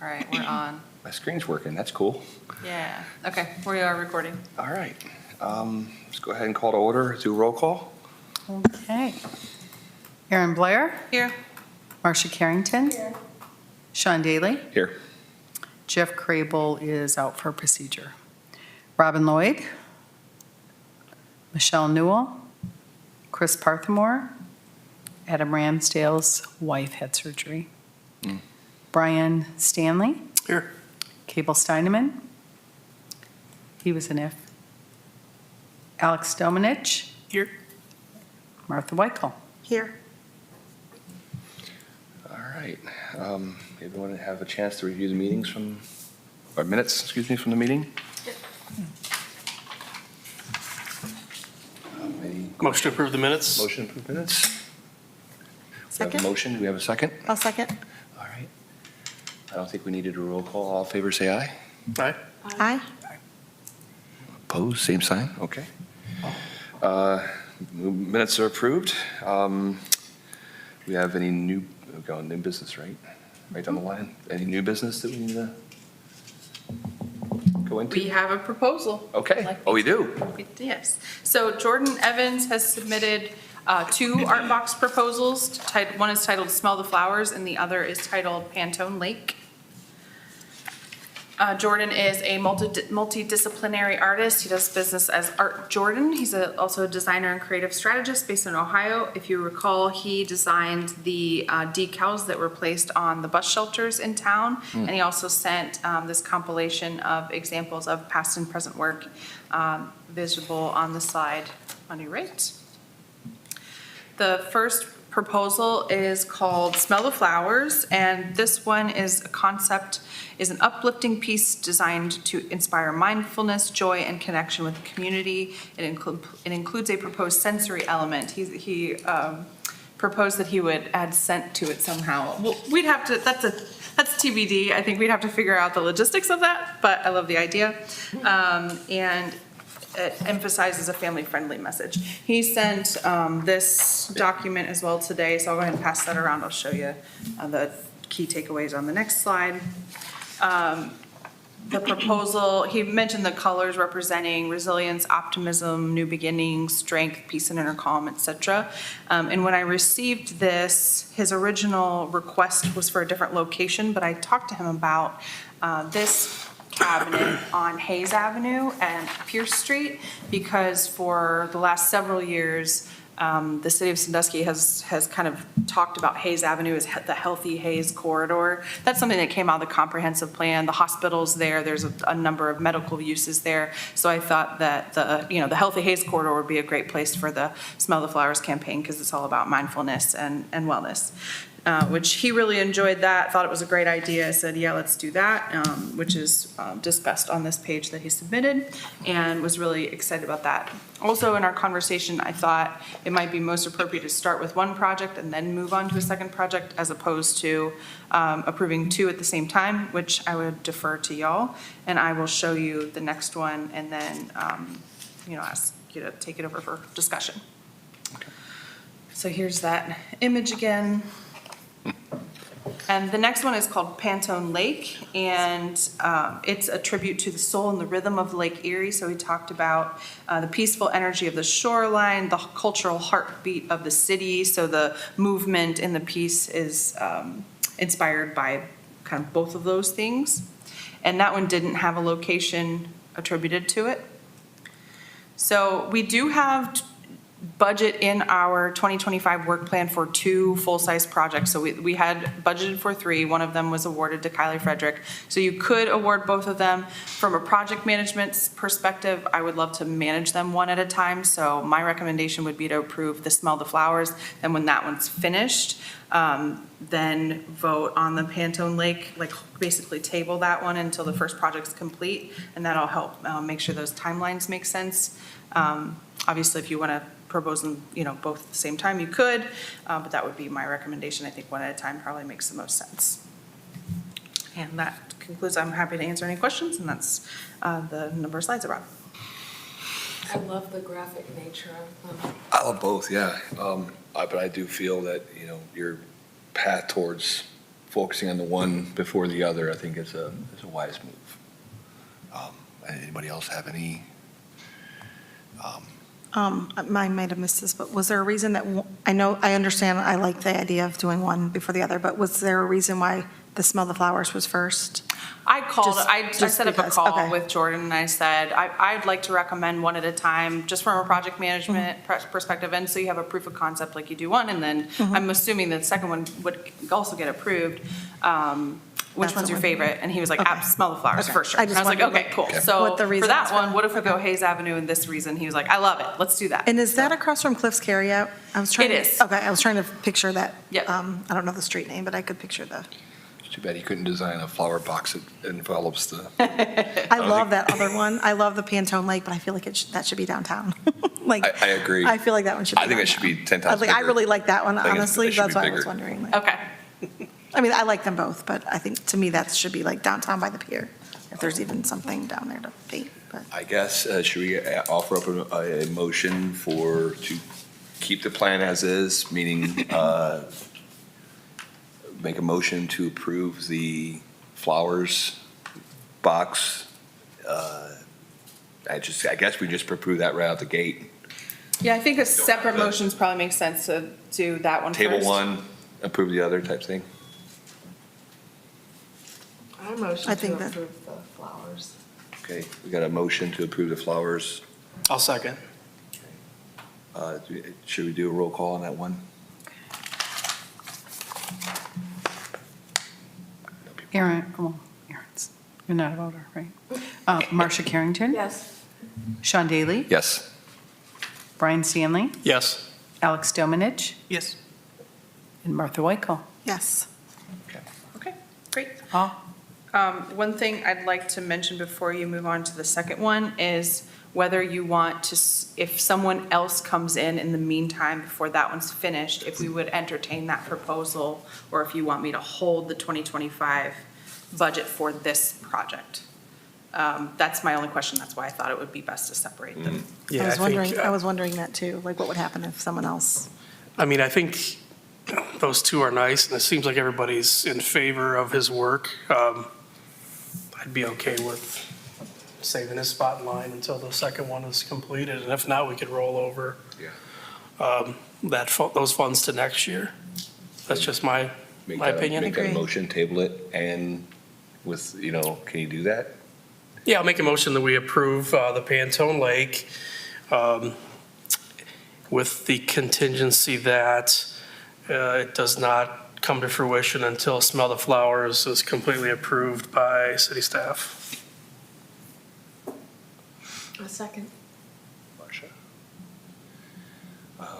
All right, we're on. My screen's working, that's cool. Yeah, okay, we are recording. All right, let's go ahead and call to order, do a roll call. Okay. Aaron Blair, Here. Marcia Carrington. Sean Daly. Here. Jeff Crable is out for procedure. Robin Lloyd. Michelle Newell. Chris Parthamore. Adam Ramsdale's wife had surgery. Brian Stanley. Here. Cable Steineman. He was an if. Alex Domenech. Here. Martha Weichel. Here. All right, everyone have a chance to review the meetings from, or minutes, excuse me, from the meeting? Any Motion to approve the minutes? motion to approve minutes? We have a Second. motion, do we have a second? I'll second. All right. I don't think we needed a roll call, all in favor say aye. Aye. Aye. Opposed, same sign, okay. Minutes are approved. We have any new, we're going new business, right? Right down the line. Any new business that we need to go into? We have a proposal. Okay, oh, we do? Yes. So Jordan Evans has submitted two art box proposals. One is titled Smell the Flowers and the other is titled Pantone Lake. Jordan is a multidisciplinary artist. He does business as Art Jordan. He's also a designer and creative strategist based in Ohio. If you recall, he designed the decals that were placed on the bus shelters in town. And he also sent this compilation of examples of past and present work visible on the slide on your right. The first proposal is called Smell the Flowers, and this one is an uplifting piece designed to inspire mindfulness, joy, and connection with the community. It includes a proposed sensory element. He proposed that he would add scent to it somehow. Well, we'd have to, that's TBD. I think we'd have to figure out the logistics of that, but I love the idea. And it emphasizes a family-friendly message. He sent this document as well today, so I'll go ahead and pass that around. I'll show you the key takeaways on the next slide. The proposal, he mentioned the colors representing resilience, optimism, new beginnings, strength, peace and inner calm, etc. And when I received this, his original request was for a different location, but I talked to him about this cabinet on Hayes Avenue and Pierce Street, because for the last several years, the city of Sandusky has kind of talked about Hayes Avenue as the Healthy Hayes Corridor. That's something that came out of the comprehensive plan. The hospital's there. There's a number of medical uses there. So I thought that the Healthy Hayes Corridor would be a great place for the Smell the Flowers campaign, because it's all about mindfulness and wellness. Which he really enjoyed that, thought it was a great idea. I said, yeah, let's do that, which is discussed on this page that he submitted, and was really excited about that. Also in our conversation, I thought it might be most appropriate to start with one project and then move on to a second project, as opposed to approving two at the same time, which I would defer to y'all. And I will show you the next one and then ask you to take it over for discussion. Okay. So here's that image again. And the next one is called Pantone Lake, and it's a tribute to the soul and the rhythm of Lake Erie. So we talked about the peaceful energy of the shoreline, the cultural heartbeat of the city. So the movement in the piece is inspired by kind of both of those things. And that one didn't have a location attributed to it. So we do have budget in our 2025 work plan for two full-size projects. So we had budgeted for three. One of them was awarded to Kylie Frederick. So you could award both of them. From a project management perspective, I would love to manage them one at a time. So my recommendation would be to approve the Smell the Flowers. And when that one's finished, then vote on the Pantone Lake, like basically table that one until the first project's complete. And that'll help make sure those timelines make sense. Obviously, if you want to propose them, both at the same time, you could, but that would be my recommendation. I think one at a time probably makes the most sense. And that concludes. I'm happy to answer any questions, and that's the number of slides I brought. I love the graphic nature of them. I love both, yeah. But I do feel that, your path towards focusing on the one before the other, I think is a wise move. Anybody else have any? I might have missed this, but was there a reason that, I understand, I like the idea of doing one before the other, but was there a reason why the Smell the Flowers was first? I called, Just- I just set up a because, call okay. with Jordan and I said, I'd like to recommend one at a time, just from a project management perspective. And so you have a proof of concept like you do one, and then I'm assuming that the second one would also get approved. Which That's one's the your one. favorite? And he was like, Okay. Smell the Flowers Okay. for sure. I And just I was like, wondered okay, cool. what So the for reason that was for. one, what if we go Okay. Hayes Avenue and this reason? He was like, I love it. Let's do that. And is that across from Cliff's Carryout? I was trying. It to- is. Okay, I was trying to picture that. Yep. I don't know the street name, but I could picture the, It's too bad he couldn't design a flower box that envelops the. I love that other one. I love the Pantone Lake, but I feel like that should be downtown. Like. I agree. I feel like that one should be I think it should be 10 downtown. times I was like, I bigger. really like that one, I think it honestly. should That's be why I was bigger. wondering. like- Okay. I mean, I like them both, but I think, to me, that should be like downtown by the pier, if there's even something down there to paint, but. I guess, should we offer up a motion to keep the plan as is, meaning make a motion to approve the flowers box? I guess we just approve that right out the gate. Yeah, I think a separate have to- motions probably makes sense to do that one first. Table one, approve the other type thing. I motion I to think that- approve the flowers. Okay, we got a motion to approve the flowers. I'll second. Should we do a roll call on that one? Aaron, well, Aaron's, you're not a voter, right? Marcia Carrington? Yes. Sean Daly? Yes. Brian Stanley? Yes. Alex Domenich? Yes. And Martha Whitcomb? Yes. Okay, great. All. One thing I'd like to mention before you move on to the second one is whether you want to, if someone else comes in the meantime before that one's finished, if we would entertain that proposal, or if you want me to hold the 2025 budget for this project. That's my only question. That's why I thought it would be best to separate them. Yeah, I was wondering that too, like what would happen if someone else, I mean, I think those two are nice, and it seems like everybody's in favor of his work. I'd be okay with saving his spot in line until the second one is completed, and if not, we could roll over those funds to next year. That's just my opinion. Make that Agree. motion, table it, and with, can you do that? Yeah, I'll make a motion that we approve the Pantone Lake with the contingency that it does not come to fruition until Smell the Flowers is completely approved by city staff. A second. Marcia.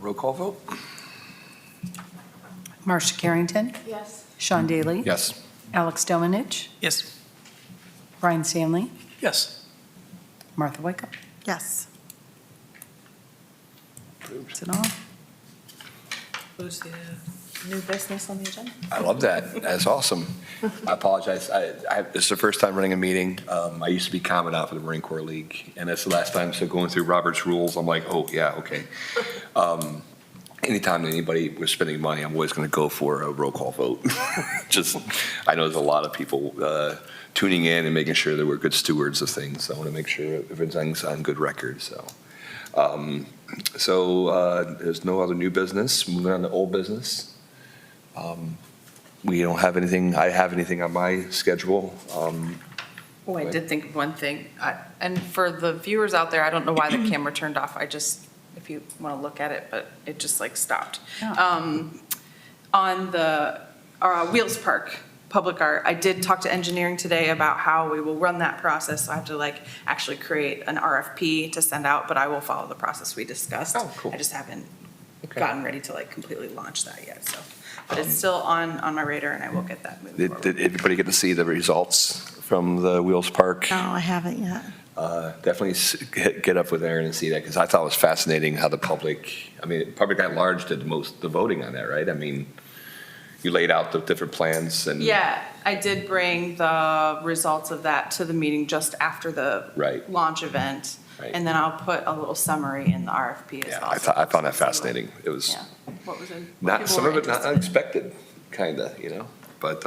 Roll call vote? Marcia Carrington? Yes. Sean Daly? Yes. Alex Domenich? Yes. Brian Stanley? Yes. Martha Whitcomb? yes. Is it all? Who's the new business on the agenda? I love that. That's awesome. I apologize. This is the first time running a meeting. I used to be commandant for the Marine Corps League, and that's the last time, so going through Robert's rules, I'm like, oh, yeah, okay. Anytime anybody was spending money, I'm always going to go for a roll call vote. I know there's a lot of people tuning in and making sure that we're good stewards of things. So I want to make sure everything's on good record, so. There's no other new business. Moving on to old business. We don't have anything, I have anything on my schedule. Oh, I did think of one thing. And for the viewers out there, I don't know why the camera turned off. If you want to look at it, but it just like stopped. Yeah. On the Wheels Park Public Art, I did talk to engineering today about how we will run that process. So I have to actually create an RFP to send out, but I will follow the process we discussed. Oh, cool. I just haven't Okay. gotten ready to completely launch that yet, so. But it's still on my radar and I will get that moving forward. Did everybody get to see the results from the Wheels Park? No, I haven't yet. Definitely get up with Aaron and see that, because I thought it was fascinating how the public at large did the voting on that, right? I mean, you laid out the different plans and. Yeah, I did bring the results of that to the meeting just after the Right. launch event. Right. And then I'll put a little summary in the RFP as Yeah, well. I found that fascinating. It was Yeah. What was it? not, People some were of it not interested in. unexpected, kind of, But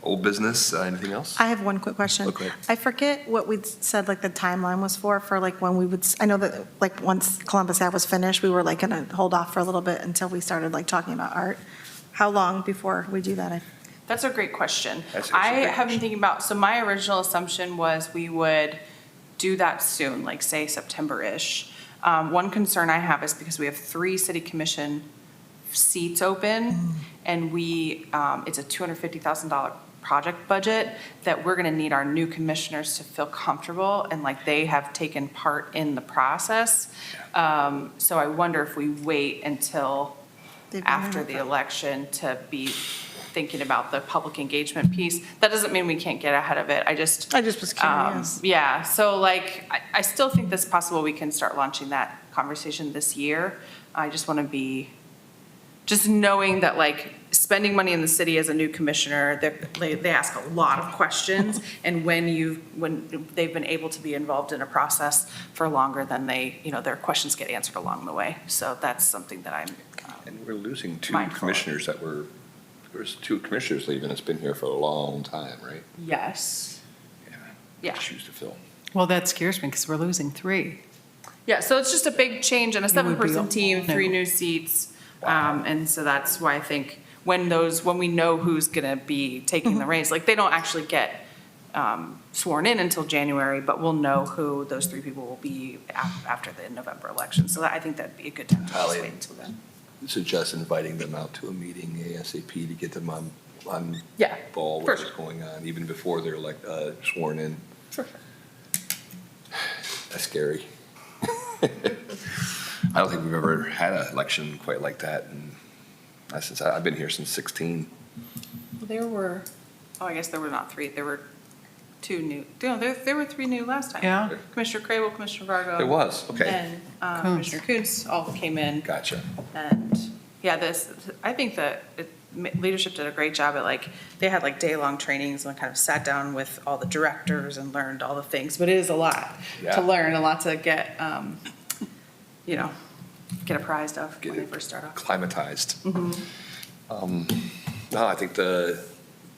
old business, anything else? I have one quick question. Okay. I forget what we said, like, the timeline was for like, when we would, I know that, like, once Columbus Ave was finished, we were, like, going to hold off for a little bit until we started, like, talking about art. How long before we do that? That's a great question. That's actually a I great have been question. thinking about, so my original assumption was we would do that soon, like say September-ish. One concern I have is because we have 3 city commission seats open, and it's a $250,000 project budget, that we're gonna need our new commissioners to feel comfortable and like they have taken part in the process. So I wonder if we wait until They've been after the election to be thinking about the public engagement piece. That doesn't mean we can't get ahead of it. I just was curious. yeah, so like, I still think it's possible we can start launching that conversation this year. I just want to be, just knowing that like, spending money in the city as a new commissioner, they ask a lot of questions. And when they've been able to be involved in a process for longer, then their questions get answered along the way. So that's something that I'm, And we're losing 2 Mindful. commissioners there's 2 commissioners leaving that's been here for a long time, right? yes. Yeah. Shoes to fill. Well, that scares me because we're losing 3. Yeah, so it's just a big change and a It would be 7-person team, 3 new. new seats. And so that's why I think when we know who's gonna be taking the reins, like, they don't actually get sworn in until January, but we'll know who those 3 people will be after the November election. So I think that'd be a good time to just Holly. wait until then. Suggest inviting them out to a meeting ASAP to get them on Yeah, ball for with what's going on, even before they're sworn in. sure. That's scary. I don't think we've ever had an election quite like that, and since I've been here since 16. I guess there were not 3, there were 2 new, no, there were 3 new last time. Yeah. Commissioner Crable, Commissioner Vargo. There was, okay. And Coons. Commissioner Coons all came in. Gotcha. And, yeah, I think that leadership did a great job at like, they had like day-long trainings and kind of sat down with all the directors and learned all the things, but it is a lot Yeah. to learn, a lot to get, get apprised of Get when they it first start off. Climatized. No, I think the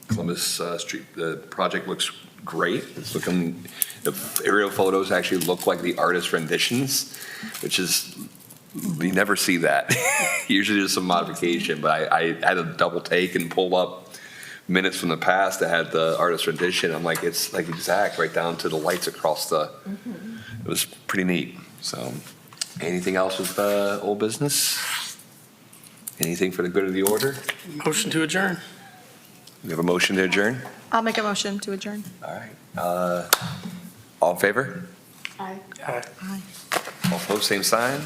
Columbus Street, the project looks great. It's looking, the aerial photos actually look like the artist renditions, which is, you never see that. Usually there's some modification, but I had a double take and pull up minutes from the past that had the artist rendition. I'm like, it's like exact, right down to the lights across it was pretty neat. So, anything else with old business? Anything for the good of the order? Motion to adjourn. We have a motion to adjourn? I'll make a motion to adjourn. All right. All in favor? Aye. Aye. All opposed, same sign?